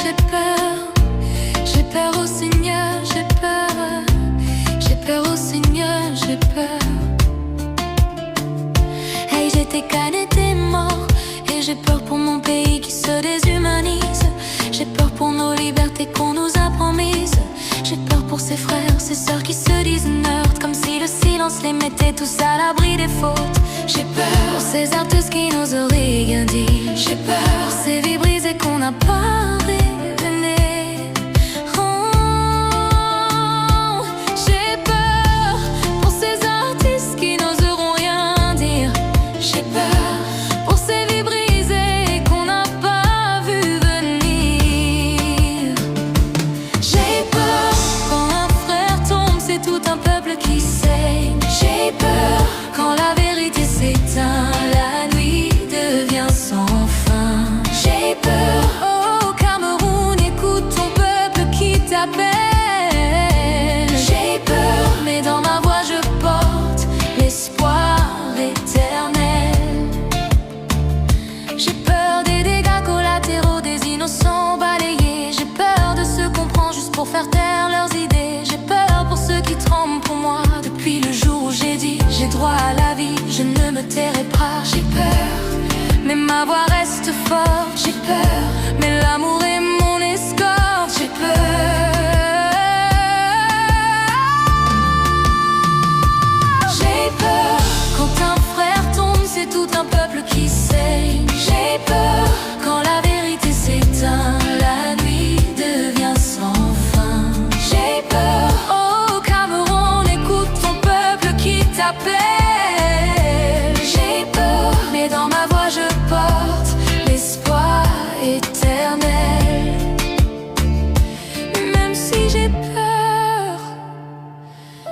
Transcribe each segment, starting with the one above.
J'ai peur au Seigneur, j'ai peur. J'ai peur au Seigneur, j'ai peur. Hey, j'étais canné, t'es mort. Et j'ai peur pour mon pays qui se déshumanise. J'ai peur pour nos libertés qu'on nous a promises. J'ai peur pour ces frères, ces sœurs qui se disent neutres, comme si le silence les mettait tous à l'abri des fautes. J'ai peur pour ces artistes qui n'osent rien dire. J'ai peur pour ces vies brisées qu'on n'a pas révélées. Oh, j'ai peur pour ces artistes qui n'oseront rien dire. J'ai peur pour ces vies brisées qu'on n'a pas vu venir. J'ai peur quand un frère tombe, c'est tout un peuple qui saigne. J'ai peur quand la vérité s'éteint, la nuit devient sans fin. J'ai peur, oh Cameroun, écoute ton peuple qui t'appelle. J'ai peur, mais dans ma voix je porte l'espoir éternel. J'ai peur des dégâts collatéraux, des innocents balayés. J'ai peur de ceux qu'on prend juste pour faire taire leurs idées. J'ai peur pour ceux qui tremblent pour moi. Depuis le jour où j'ai dit j'ai droit à la vie, je ne me tairai pas. J'ai peur, mais ma voix reste forte. J'ai peur, mais l'amour est mon escorte. J'ai peur. J'ai peur quand un frère tombe, c'est tout un peuple qui saigne. J'ai peur quand la vérité s'éteint, la nuit devient sans fin. J'ai peur, oh Cameroun, écoute ton peuple qui t'appelle. J'ai peur, mais dans ma voix je porte l'espoir éternel. Même si j'ai peur,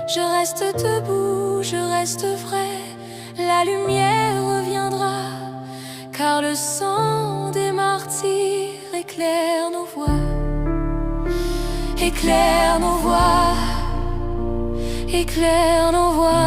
je reste debout, je reste vrai. La lumière reviendra, car le sang des martyrs éclaire nos voies. Éclaire nos voies, éclaire nos voies.